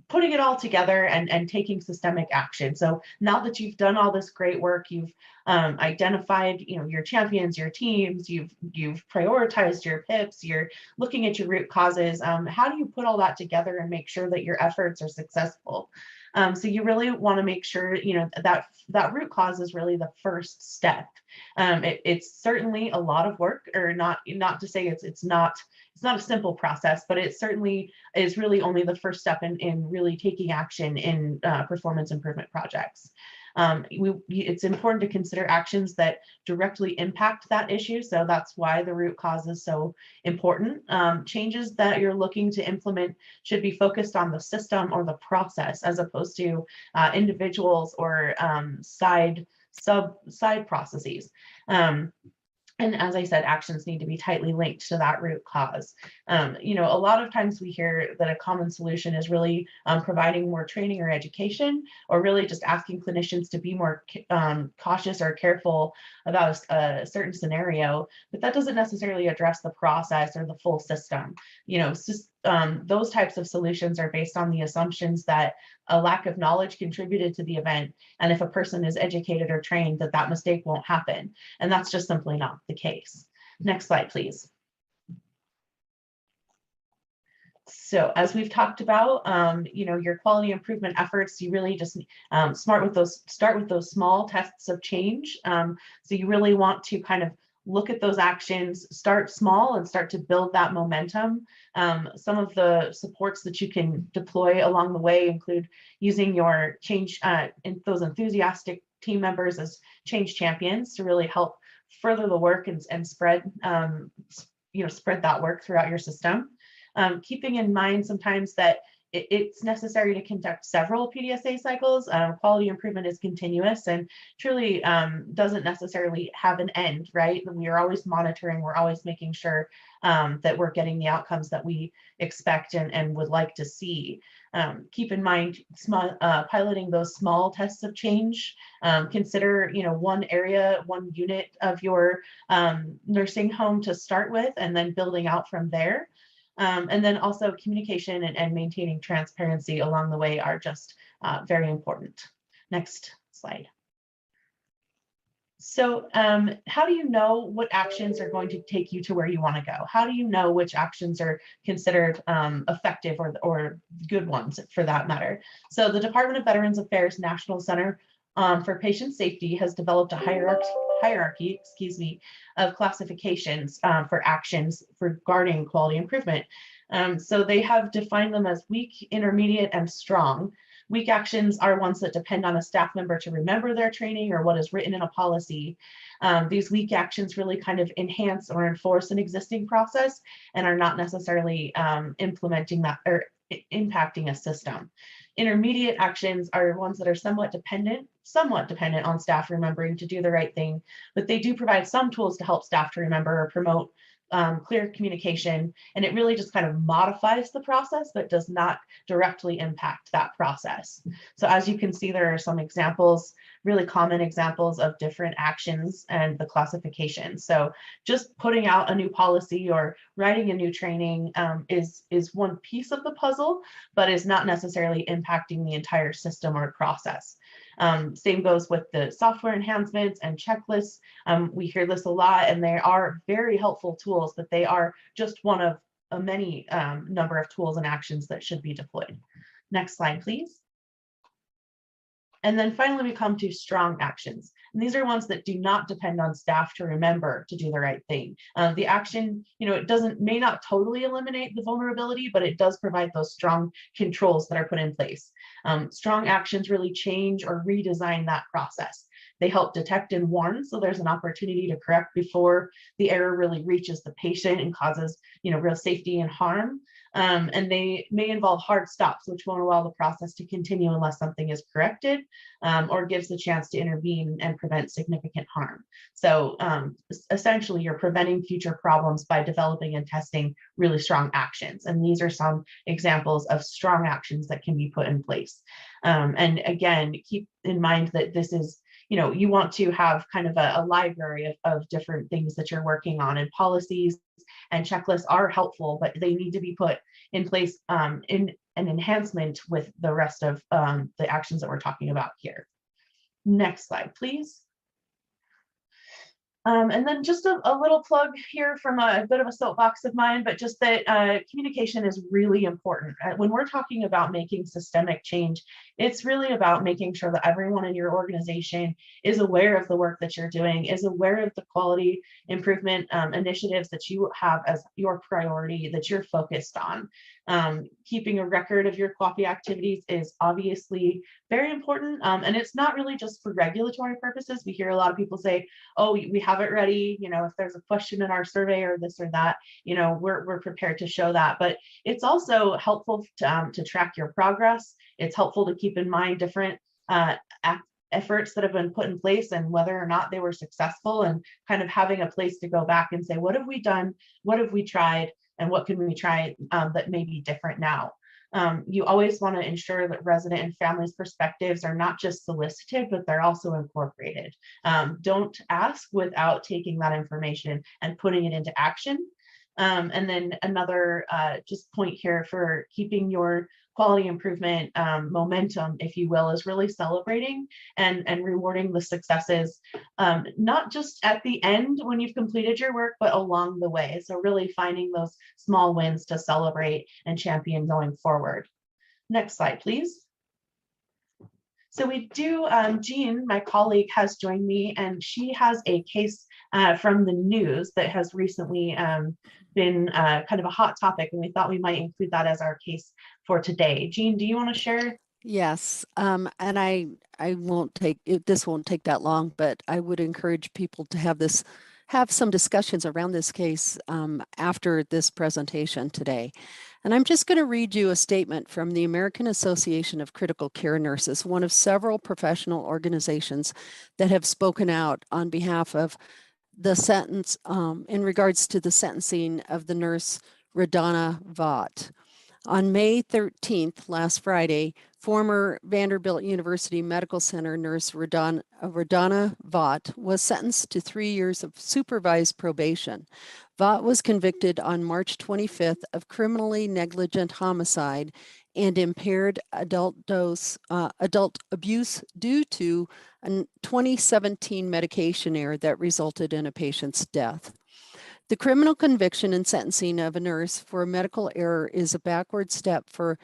[SPEAKER 7] putting it all together and taking systemic action. So now that you've done all this great work, you've identified, your champions, your teams, you've prioritized your PIPs, you're looking at your root causes. How do you put all that together and make sure that your efforts are successful? So you really want to make sure, that root cause is really the first step. It's certainly a lot of work, or not to say it's not a simple process, but it certainly is really only the first step in really taking action in performance improvement projects. It's important to consider actions that directly impact that issue. So that's why the root cause is so important. Changes that you're looking to implement should be focused on the system or the process, as opposed to individuals or side processes. And as I said, actions need to be tightly linked to that root cause. A lot of times we hear that a common solution is really providing more training or education, or really just asking clinicians to be more cautious or careful about a certain scenario, but that doesn't necessarily address the process or the full system. Those types of solutions are based on the assumptions that a lack of knowledge contributed to the event, and if a person is educated or trained, that mistake won't happen. And that's just simply not the case. Next slide, please. So as we've talked about, your quality improvement efforts, you really just start with those small tests of change. So you really want to kind of look at those actions, start small and start to build that momentum. Some of the supports that you can deploy along the way include using your change those enthusiastic team members as change champions to really help further the work and spread spread that work throughout your system. Keeping in mind sometimes that it's necessary to conduct several PDSA cycles. Quality improvement is continuous and truly doesn't necessarily have an end, right? We are always monitoring, we're always making sure that we're getting the outcomes that we expect and would like to see. Keep in mind, piloting those small tests of change. Consider, one area, one unit of your nursing home to start with, and then building out from there. And then also communication and maintaining transparency along the way are just very important. Next slide. So how do you know what actions are going to take you to where you want to go? How do you know which actions are considered effective or good ones for that matter? So the Department of Veterans Affairs National Center for Patient Safety has developed a hierarchy of classifications for actions regarding quality improvement. So they have defined them as weak, intermediate, and strong. Weak actions are ones that depend on a staff member to remember their training or what is written in a policy. These weak actions really kind of enhance or enforce an existing process and are not necessarily implementing that or impacting a system. Intermediate actions are ones that are somewhat dependent on staff remembering to do the right thing, but they do provide some tools to help staff to remember or promote clear communication, and it really just kind of modifies the process, but does not directly impact that process. So as you can see, there are some examples, really common examples of different actions and the classification. So just putting out a new policy or writing a new training is one piece of the puzzle, but is not necessarily impacting the entire system or process. Same goes with the software enhancements and checklists. We hear this a lot, and they are very helpful tools, but they are just one of a many number of tools and actions that should be deployed. Next slide, please. And then finally, we come to strong actions. And these are ones that do not depend on staff to remember to do the right thing. The action, it may not totally eliminate the vulnerability, but it does provide those strong controls that are put in place. Strong actions really change or redesign that process. They help detect and warn, so there's an opportunity to correct before the error really reaches the patient and causes, real safety and harm. And they may involve hard stops, which won't allow the process to continue unless something is corrected or gives the chance to intervene and prevent significant harm. So essentially, you're preventing future problems by developing and testing really strong actions. And these are some examples of strong actions that can be put in place. And again, keep in mind that this is, you want to have kind of a library of different things that you're working on, and policies and checklists are helpful, but they need to be put in place in an enhancement with the rest of the actions that we're talking about here. Next slide, please. And then just a little plug here from a bit of a soapbox of mine, but just that communication is really important. When we're talking about making systemic change, it's really about making sure that everyone in your organization is aware of the work that you're doing, is aware of the quality improvement initiatives that you have as your priority, that you're focused on. Keeping a record of your QAPI activities is obviously very important. And it's not really just for regulatory purposes. We hear a lot of people say, oh, we have it ready. If there's a question in our survey or this or that, we're prepared to show that. But it's also helpful to track your progress. It's helpful to keep in mind different efforts that have been put in place and whether or not they were successful, and kind of having a place to go back and say, what have we done? What have we tried? And what can we try that may be different now? You always want to ensure that resident and families' perspectives are not just solicited, but they're also incorporated. Don't ask without taking that information and putting it into action. And then another just point here for keeping your quality improvement momentum, if you will, is really celebrating and rewarding the successes, not just at the end when you've completed your work, but along the way. So really finding those small wins to celebrate and champion going forward. Next slide, please. So we do, Jean, my colleague, has joined me, and she has a case from the news that has recently been kind of a hot topic, and we thought we might include that as our case for today. Jean, do you want to share?
[SPEAKER 8] Yes, and I won't take it, this won't take that long, but I would encourage people to have some discussions around this case after this presentation today. And I'm just going to read you a statement from the American Association of Critical Care Nurses, one of several professional organizations that have spoken out on behalf of the sentence in regards to the sentencing of the nurse Radana Vaught. On May 13th, last Friday, former Vanderbilt University Medical Center nurse Radana Vaught was sentenced to 3 years of supervised probation. Vaught was convicted on March 25th of criminally negligent homicide and impaired adult abuse due to a 2017 medication error that resulted in a patient's death. The criminal conviction and sentencing of a nurse for a medical error is a backward step for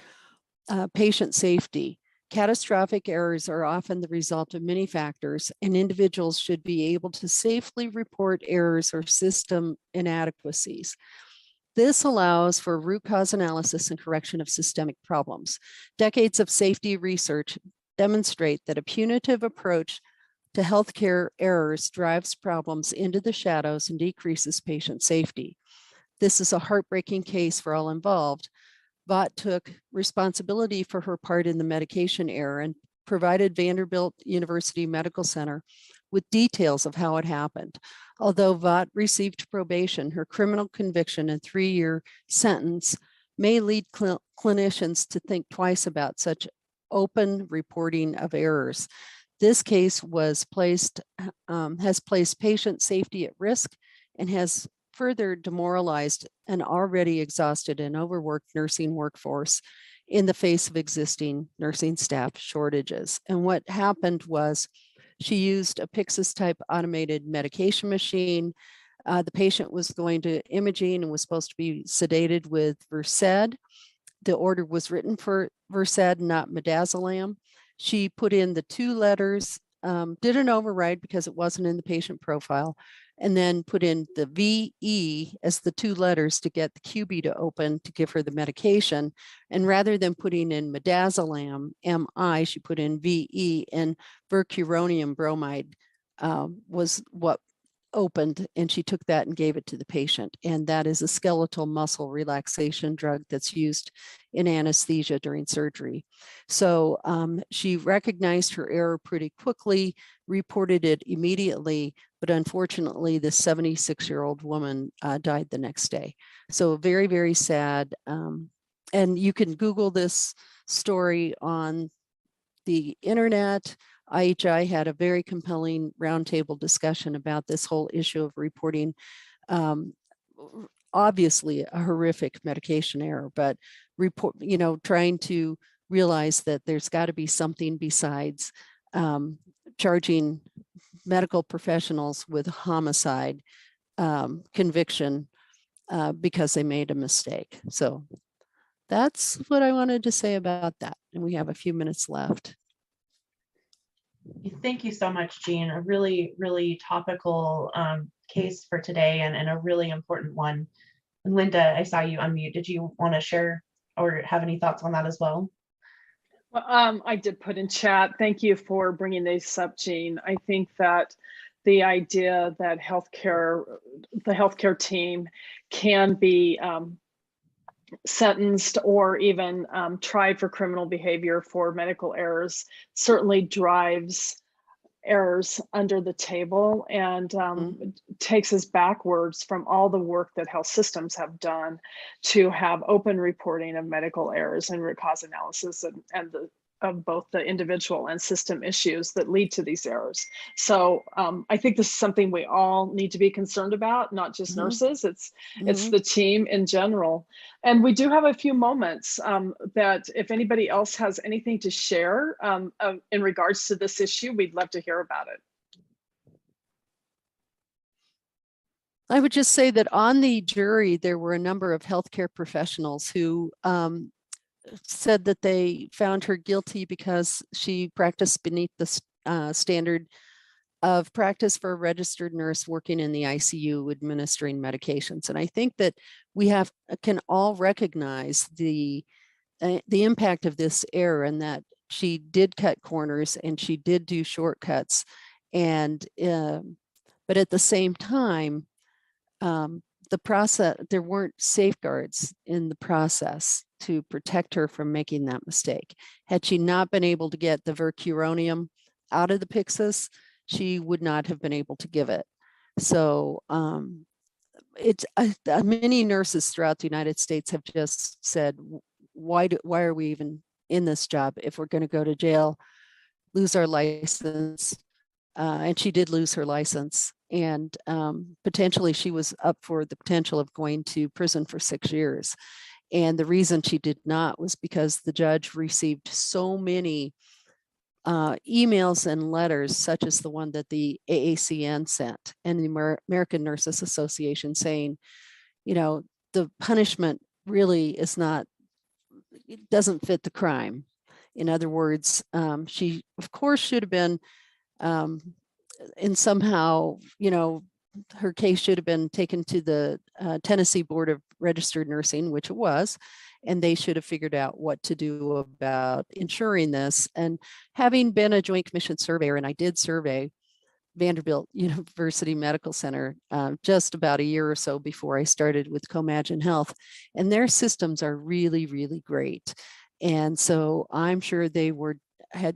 [SPEAKER 8] patient safety. Catastrophic errors are often the result of many factors, and individuals should be able to safely report errors or system inadequacies. This allows for root cause analysis and correction of systemic problems. Decades of safety research demonstrate that a punitive approach to healthcare errors drives problems into the shadows and decreases patient safety. This is a heartbreaking case for all involved. Vaught took responsibility for her part in the medication error and provided Vanderbilt University Medical Center with details of how it happened. Although Vaught received probation, her criminal conviction and 3-year sentence may lead clinicians to think twice about such open reporting of errors. This case has placed patient safety at risk and has further demoralized an already exhausted and overworked nursing workforce in the face of existing nursing staff shortages. And what happened was she used a Pyxis type automated medication machine. The patient was going to imaging and was supposed to be sedated with Versed. The order was written for Versed, not midazolam. She put in the 2 letters, did an override because it wasn't in the patient profile, and then put in the VE as the 2 letters to get the QB to open to give her the medication. And rather than putting in midazolam, MI, she put in VE, and vercuronium bromide was what opened, and she took that and gave it to the patient. And that is a skeletal muscle relaxation drug that's used in anesthesia during surgery. So she recognized her error pretty quickly, reported it immediately, but unfortunately the 76-year-old woman died the next day. So very, very sad. And you can Google this story on the internet. IHI had a very compelling roundtable discussion about this whole issue of reporting obviously a horrific medication error, but trying to realize that there's got to be something besides charging medical professionals with homicide conviction because they made a mistake. So that's what I wanted to say about that. And we have a few minutes left.
[SPEAKER 7] Thank you so much, Jean. A really, really topical case for today, and a really important one. And Linda, I saw you unmute. Did you want to share or have any thoughts on that as well?
[SPEAKER 2] Well, I did put in chat. Thank you for bringing this up, Jean. I think that the idea that the healthcare team can be sentenced or even tried for criminal behavior for medical errors certainly drives errors under the table and takes us backwards from all the work that health systems have done to have open reporting of medical errors and root cause analysis and the of both the individual and system issues that lead to these errors. So I think this is something we all need to be concerned about, not just
[SPEAKER 8] Mhm.
[SPEAKER 2] nurses, it's
[SPEAKER 8] Mhm.
[SPEAKER 2] the team in general. And we do have a few moments that if anybody else has anything to share in regards to this issue, we'd love to hear about it.
[SPEAKER 8] I would just say that on the jury, there were a number of healthcare professionals who said that they found her guilty because she practiced beneath the standard of practice for a registered nurse working in the ICU administering medications. And I think that we can all recognize the impact of this error, and that she did cut corners and she did do shortcuts. And but at the same time, the process, there weren't safeguards in the process to protect her from making that mistake. Had she not been able to get the vercuronium out of the Pyxis, she would not have been able to give it. So it's many nurses throughout the United States have just said, why are we even in this job if we're going to go to jail, lose our license? And she did lose her license, and potentially she was up for the potential of going to prison for 6 years. And the reason she did not was because the judge received so many emails and letters, such as the one that the AACN sent and the American Nurses Association, saying, you know, the punishment really is not, it doesn't fit the crime. In other words, she of course should have been and somehow, you know, her case should have been taken to the Tennessee Board of Registered Nursing, which it was, and they should have figured out what to do about ensuring this. And having been a Joint Commission surveyor, and I did survey Vanderbilt University Medical Center just about a year or so before I started with Comagine Health, and their systems are really, really great. And so I'm sure they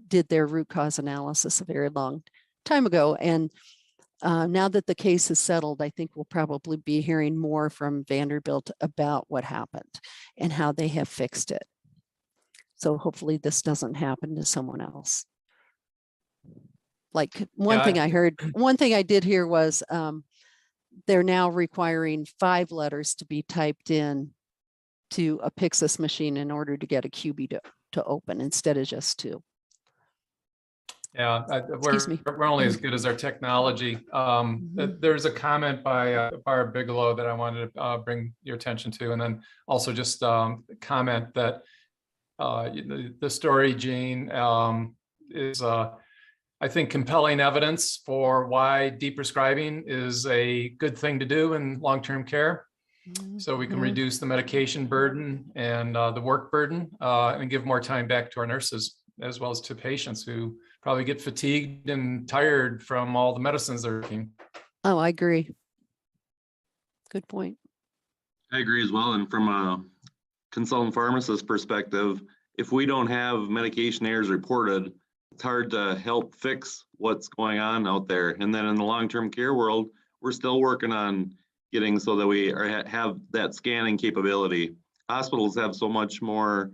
[SPEAKER 8] did their root cause analysis a very long time ago. And now that the case is settled, I think we'll probably be hearing more from Vanderbilt about what happened and how they have fixed it. So hopefully this doesn't happen to someone else. Like one thing I did hear was they're now requiring 5 letters to be typed in to a Pyxis machine in order to get a QB to open instead of just 2.
[SPEAKER 5] Yeah,
[SPEAKER 8] Excuse me.
[SPEAKER 5] we're only as good as our technology. There's a comment by Barb Bigelow that I wanted to bring your attention to, and then also just comment that the story, Jean, is I think compelling evidence for why deprescribing is a good thing to do in long-term care. So we can reduce the medication burden and the work burden and give more time back to our nurses as well as to patients who probably get fatigued and tired from all the medicines they're taking.
[SPEAKER 8] Oh, I agree. Good point.
[SPEAKER 6] I agree as well. And from a consultant pharmacist perspective, if we don't have medication errors reported, it's hard to help fix what's going on out there. And then in the long-term care world, we're still working on getting so that we have that scanning capability. Hospitals have so much more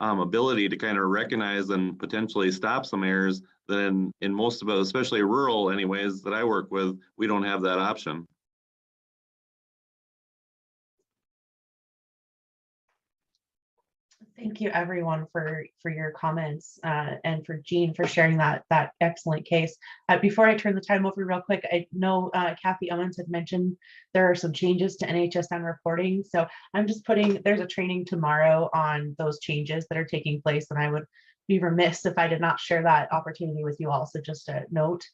[SPEAKER 6] ability to kind of recognize and potentially stop some errors than in most of it, especially rural anyways, that I work with, we don't have that option.
[SPEAKER 7] Thank you everyone for your comments and for Jean for sharing that excellent case. Before I turn the time over real quick, I know Kathy Owens had mentioned there are some changes to NHSN reporting. So I'm just there's a training tomorrow on those changes that are taking place, and I would be remiss if I did not share that opportunity with you all. So just a note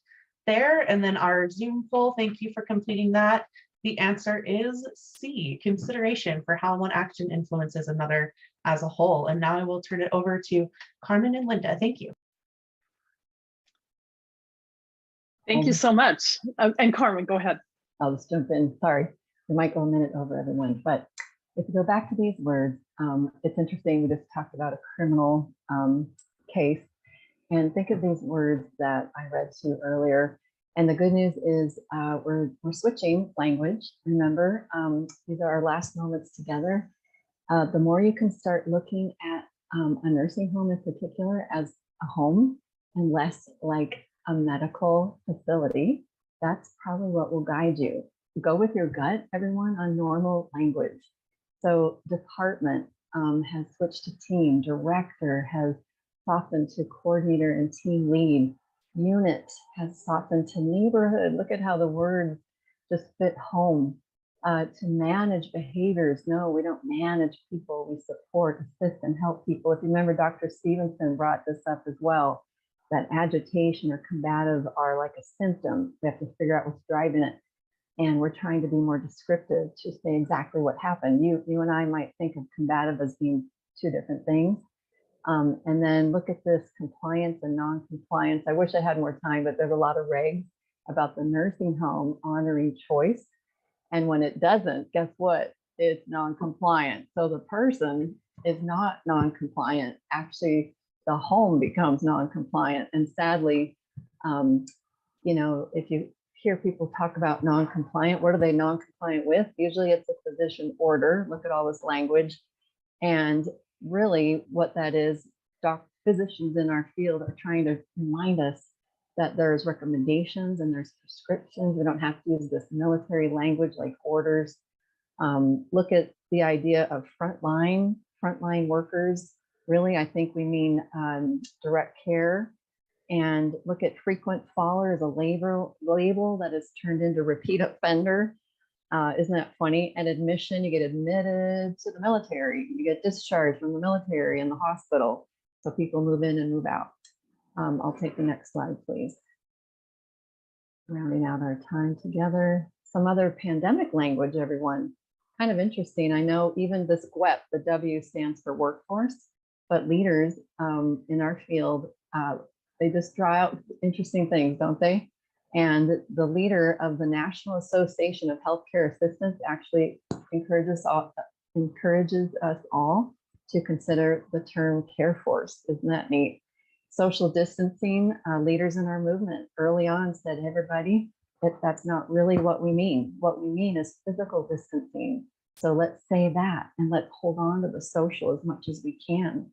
[SPEAKER 7] there. And then our Zoom poll, thank you for completing that. The answer is C, consideration for how one action influences another as a whole. And now I will turn it over to Carmen and Linda. Thank you.
[SPEAKER 2] Thank you so much. And Carmen, go ahead.
[SPEAKER 1] I'll just jump in. Sorry, we might go a minute over everyone, but if you go back to these words, it's interesting. We just talked about a criminal case, and think of these words that I read to you earlier. And the good news is we're switching language. Remember, these are our last moments together. The more you can start looking at a nursing home in particular as a home and less like a medical facility, that's probably what will guide you. Go with your gut, everyone, on normal language. So department has switched to team, director has softened to coordinator and team lead, unit has softened to neighborhood. Look at how the words just fit home. To manage behaviors, no, we don't manage people, we support, assist, and help people. If you remember, Dr. Stevenson brought this up as well, that agitation or combative are like a symptom. We have to figure out what's driving it. And we're trying to be more descriptive to say exactly what happened. You and I might think of combative as being two different things. And then look at this compliance and non-compliance. I wish I had more time, but there's a lot of regs about the nursing home honoring choice. And when it doesn't, guess what? It's non-compliant. So the person is not non-compliant. Actually, the home becomes non-compliant. And sadly, if you hear people talk about non-compliant, what are they non-compliant with? Usually it's a physician order. Look at all this language. And really what that is, physicians in our field are trying to remind us that there's recommendations and there's prescriptions. We don't have to use this military language like orders. Look at the idea of frontline workers. Really, I think we mean direct care. And look at frequent faller as a label that is turned into repeat offender. Isn't that funny? And admission, you get admitted to the military, you get discharged from the military and the hospital. So people move in and move out. I'll take the next slide, please. Rounding out our time together. Some other pandemic language, everyone. Kind of interesting. I know even this GWEP, the W stands for workforce, but leaders in our field, they just draw out interesting things, don't they? And the leader of the National Association of Healthcare Assistants actually encourages us all to consider the term care force. Isn't that neat? Social distancing, leaders in our movement early on said, everybody, that's not really what we mean. What we mean is physical distancing. So let's say that, and let's hold on to the social as much as we can.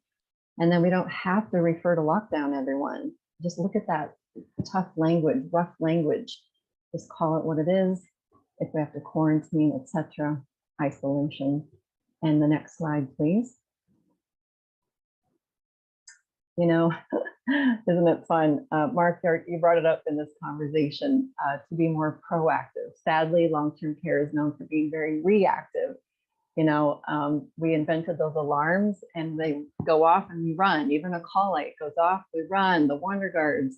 [SPEAKER 1] And then we don't have to refer to lockdown, everyone. Just look at that tough language, rough language. Just call it what it is. If we have to quarantine, etc., isolation. And the next slide, please. Isn't it fun? Mark, you brought it up in this conversation to be more proactive. Sadly, long-term care is known for being very reactive. We invented those alarms and they go off and we run. Even a call light goes off, we run. The Wonder Guards,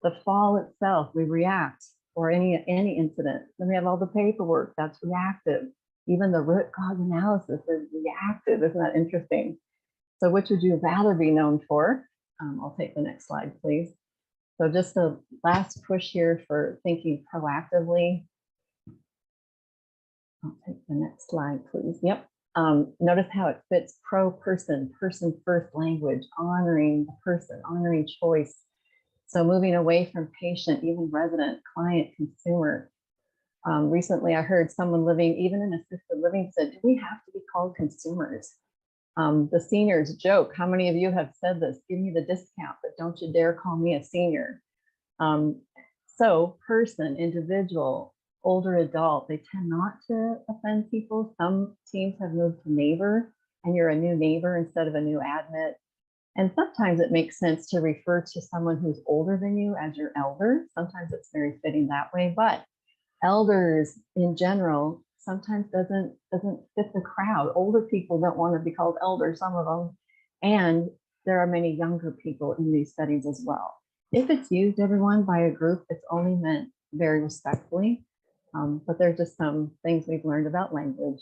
[SPEAKER 1] the fall itself, we react, or any incident. Then we have all the paperwork, that's reactive. Even the root cause analysis is reactive. Isn't that interesting? So which would you rather be known for? I'll take the next slide, please. So just a last push here for thinking proactively. I'll take the next slide, please. Yep. Notice how it fits person first language, honoring the person, honoring choice. So moving away from patient, even resident, client, consumer. Recently, I heard someone living even in assisted living said, do we have to be called consumers? The seniors joke. How many of you have said this? Give me the discount, but don't you dare call me a senior. So person, individual, older adult, they tend not to offend people. Some teams have moved to neighbor, and you're a new neighbor instead of a new admit. And sometimes it makes sense to refer to someone who's older than you as your elder. Sometimes it's very fitting that way, but elders in general sometimes doesn't fit the crowd. Older people don't want to be called elder, some of them. And there are many younger people in these settings as well. If it's used, everyone, by a group, it's only meant very respectfully. But there's just some things we've learned about language.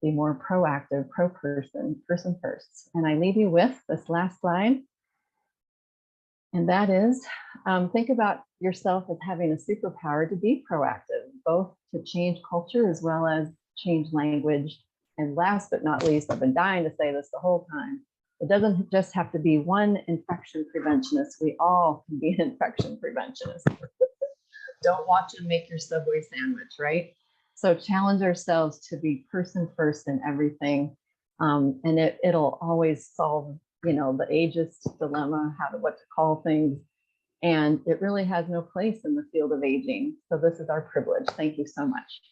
[SPEAKER 1] Be more proactive, person first. And I leave you with this last slide. And that is, think about yourself as having a superpower to be proactive, both to change culture as well as change language. And last but not least, I've been dying to say this the whole time. It doesn't just have to be one infection preventionist. We all can be an infection preventionist. Don't watch and make your Subway sandwich, right? So challenge ourselves to be person first in everything. And it'll always solve you know, the ageist dilemma, what to call things. And it really has no place in the field of aging. So this is our privilege. Thank you so much.